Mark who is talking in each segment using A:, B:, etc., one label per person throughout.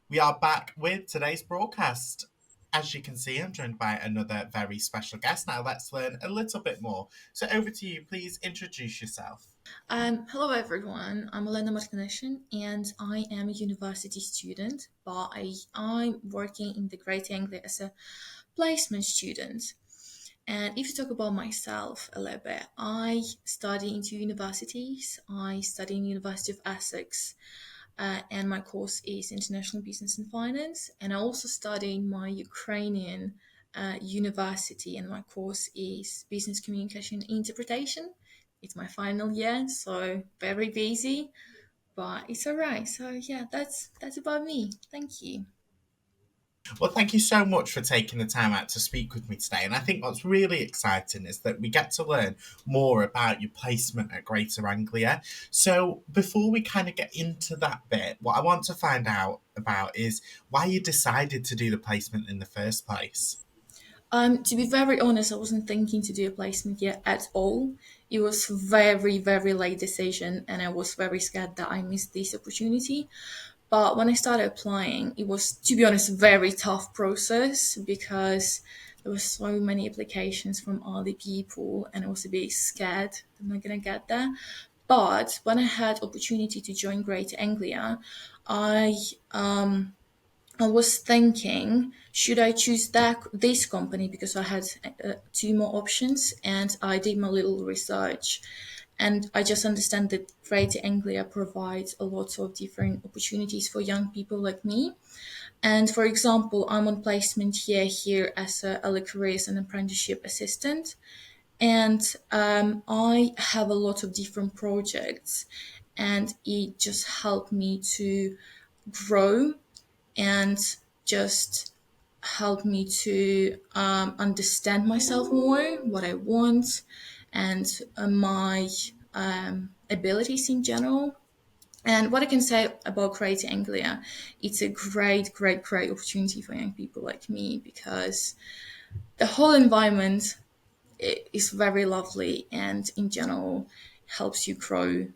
A: We are back with today's broadcast. As you can see, I'm joined by another very special guest. Now, let's learn a little bit more. So, over to you. Please introduce yourself.
B: Hello everyone, I'm Olena and I am a university student, but I'm working in the Great Anglia as a placement student. And if you talk about myself a little bit, I study in two universities. I study in University of Essex, and my course is International Business and Finance. And I also study in my Ukrainian university, and my course is Business Communication and Interpretation. It's my final year, so very busy, but it's alright. So yeah, that's about me. Thank you.
A: Well, thank you so much for taking the time out to speak with me today. And I think what's really exciting is that we get to learn more about your placement at Greater Anglia. So, before we kind of get into that bit, what I want to find out about is why you decided to do the placement in the first place.
B: To be very honest, I wasn't thinking to do a placement yet at all. It was very late decision, and I was very scared that I missed this opportunity. But when I started applying, it was, to be honest, a very tough process because there were so many applications from other people, and I was a bit scared that I'm not gonna get there. But when I had opportunity to join Great Anglia, I I was thinking, should I choose this company because I had two more options, and I did my little research, and I just understand that Greater Anglia provides a lot of different opportunities for young people like me. And for example, I'm on placement here as a early careers and apprenticeship assistant, and I have a lot of different projects, and it just helped me to grow and just help me to understand myself more, what I want, and my abilities in general. And what I can say about Creative Anglia, it's a great opportunity for young people like me because the whole environment is very lovely and in general helps you grow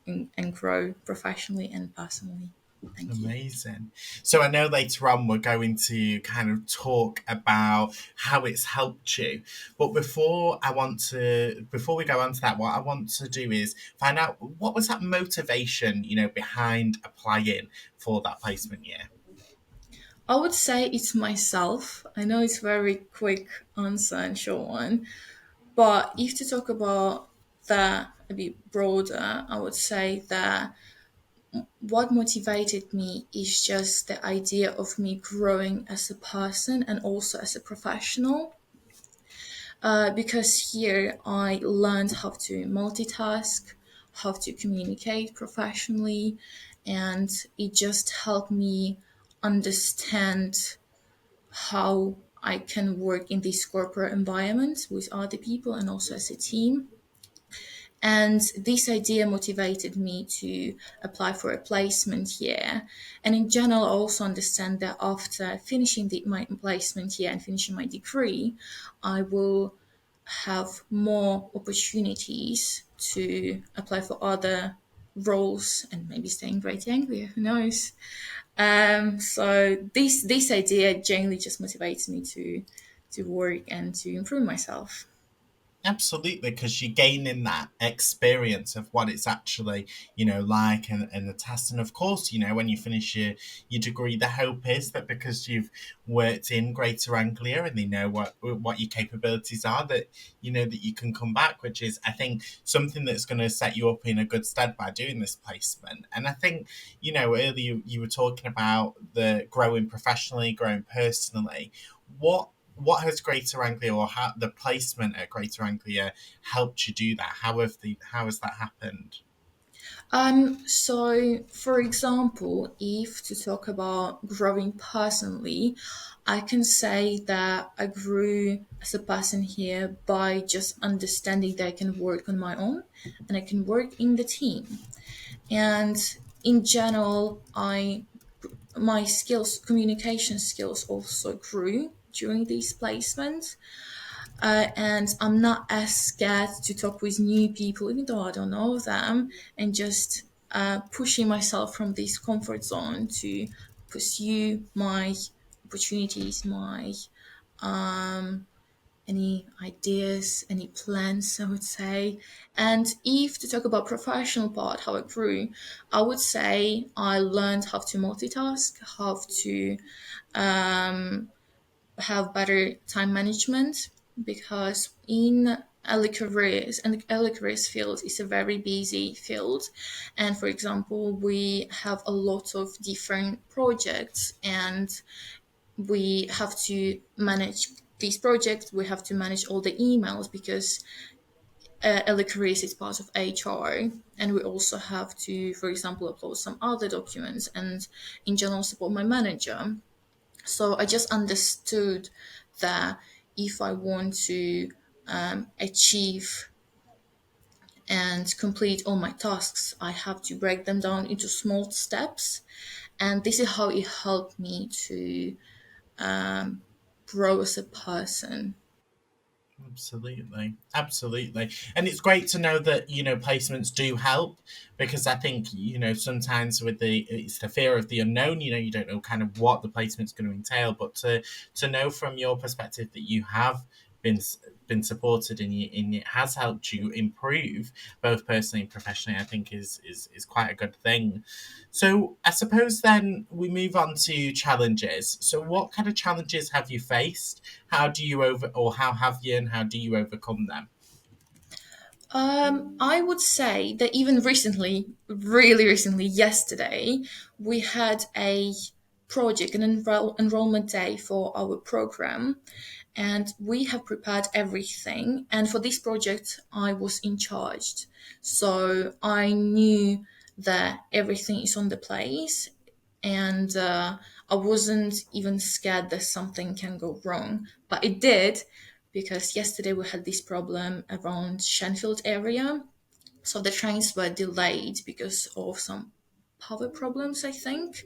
B: and grow professionally and personally. Thank you.
A: Amazing. So I know later on we're going to kind of talk about how it's helped you. But before we go on to that, what I want to do is find out what was that motivation, behind applying for that placement year.
B: I would say it's myself. I know it's very quick answer and short one, but if to talk about that a bit broader, I would say that what motivated me is just the idea of me growing as a person and also as a professional. Because here I learned how to multitask, how to communicate professionally, and it just helped me understand how I can work in this corporate environment with other people and also as a team. And this idea motivated me to apply for a placement here. And in general, I also understand that after finishing my placement here and finishing my degree, I will have more opportunities to apply for other roles and maybe stay in Great Anglia. Who knows? So this idea generally just motivates me to work and to improve myself.
A: Absolutely, because you're gaining that experience of what it's actually, like and the test. And of course, when you finish your degree, the hope is that because you've worked in Greater Anglia and they know what your capabilities are, that that you can come back, which is I think something that's going to set you up in a good stead by doing this placement. And I think, earlier you were talking about the growing professionally, growing personally. What has Greater Anglia or how the placement at Greater Anglia helped you do that? How has that happened?
B: So for example, if to talk about growing personally, I can say that I grew as a person here by just understanding that I can work on my own and I can work in the team. And in general, I my skills, communication skills also grew during these placements. And I'm not as scared to talk with new people, even though I don't know them, and just pushing myself from this comfort zone to pursue my opportunities, my any ideas, any plans, I would say. And if to talk about professional part, how I grew, I would say I learned how to multitask, how to have better time management, because in early careers, and the early careers field is a very busy field, and for example we have a lot of different projects, and we have to manage these projects, we have to manage all the emails, because early careers is part of HR, and we also have to, for example, upload some other documents and in general support my manager. So I just understood that if I want to achieve and complete all my tasks, I have to break them down into small steps. And this is how it helped me to grow as a person.
A: Absolutely. Absolutely. And it's great to know that, placements do help, because I think, sometimes with it's the fear of the unknown, you don't know kind of what the placement's going to entail, but to know from your perspective that you have been been supported, and it has helped you improve both personally and professionally, I think is quite a good thing. So I suppose then we move on to challenges. So what kind of challenges have you faced? How do you over, or how have you, and how do you overcome them?
B: I would say that even recently, really recently, yesterday, we had a project, an enrollment day for our program, and we have prepared everything. And for this project, I was in charge, so I knew that everything is on the place, and I wasn't even scared that something can go wrong, but it did, because yesterday we had this problem around Shenfield area. So the trains were delayed because of some power problems, I think.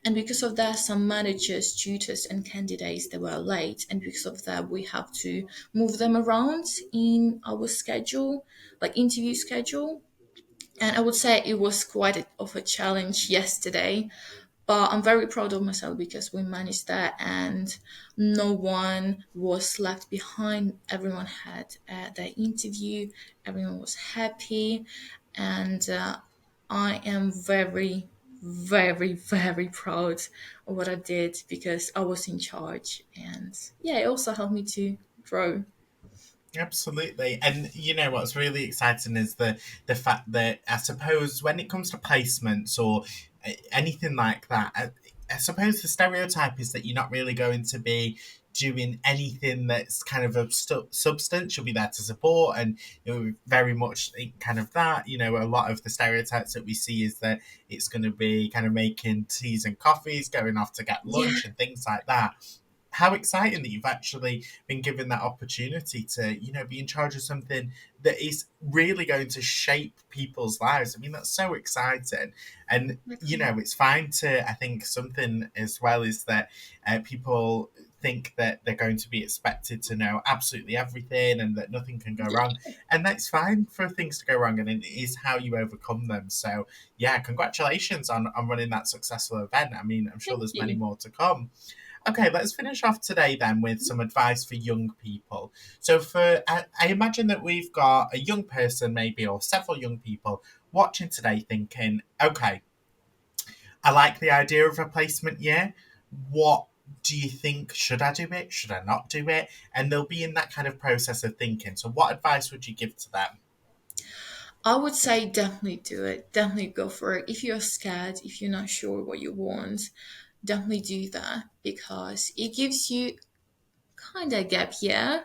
B: And because of that, some managers, tutors, and candidates they were late. And because of that, we have to move them around in our schedule, like interview schedule. And I would say it was of a challenge yesterday, but I'm very proud of myself because we managed that, and no one was left behind. Everyone had their interview, everyone was happy, and I am very, very, very proud of what I did because I was in charge, and yeah, it also helped me to grow.
A: Absolutely. And what's really exciting is the fact that, I suppose, when it comes to placements or anything like that, I suppose the stereotype is that you're not really going to be doing anything that's kind of substance. You'll be there to support, and very much kind of that. A lot of the stereotypes that we see is that it's going to be kind of making teas and coffees, going off to get
B: Yeah,
A: lunch and things like that. How exciting that you've actually been given that opportunity to, be in charge of something that is really going to shape people's lives. I mean, that's so exciting. And,
B: exactly.
A: it's fine to, I think something as well is that people think that they're going to be expected to know absolutely everything and that nothing can go wrong. And that's fine for things to go wrong. And it is how you overcome them. So, yeah, congratulations on running that successful event. I mean, I'm sure
B: Thank
A: there's many
B: you.
A: more to come. Okay, let's finish off today then with some advice for young people. So, I imagine that we've got a young person, maybe, or several young people watching today thinking, okay, I like the idea of a placement year. What do you think? Should I do it? Should I not do it? And they'll be in that kind of process of thinking. So, what advice would you give to them?
B: I would say definitely do it. Definitely go for it. If you're scared, if you're not sure what you want, definitely do that because it gives you kind of a gap year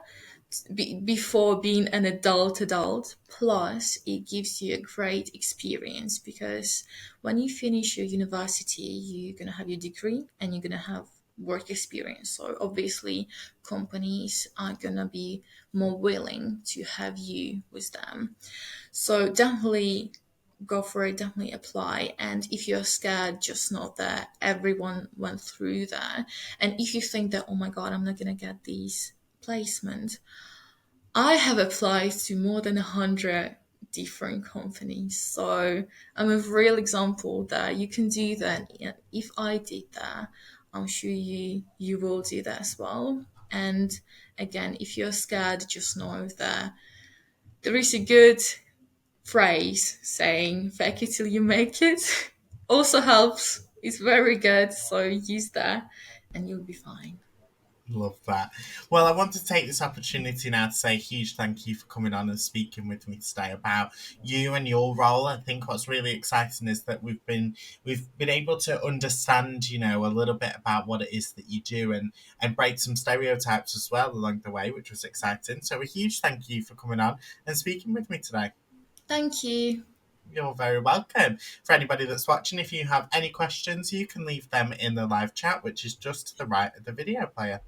B: before being an adult. Plus, it gives you a great experience because when you finish your university, you're going to have your degree and you're going to have work experience. So, obviously, companies are going to be more willing to have you with them. So definitely go for it, definitely apply. And if you're scared, just know that everyone went through that. And if you think that, oh my God, I'm not going to get these placements, I have applied to more than 100 different companies. So I'm a real example that you can do that. If I did that, I'm sure you will do that as well. And again, if you're scared, just know that there is a good phrase saying "fake it till you make it." Also helps. It's very good. So use that, and you'll be fine.
A: Love that. Well, I want to take this opportunity now to say a huge thank you for coming on and speaking with me today about you and your role. I think what's really exciting is that we've been able to understand, a little bit about what it is that you do and break some stereotypes as well along the way, which was exciting. So a huge thank you for coming on and speaking with me today.
B: Thank you.
A: You're very welcome. For anybody that's watching, if you have any questions, you can leave them in the live chat, which is just to the right of the video player.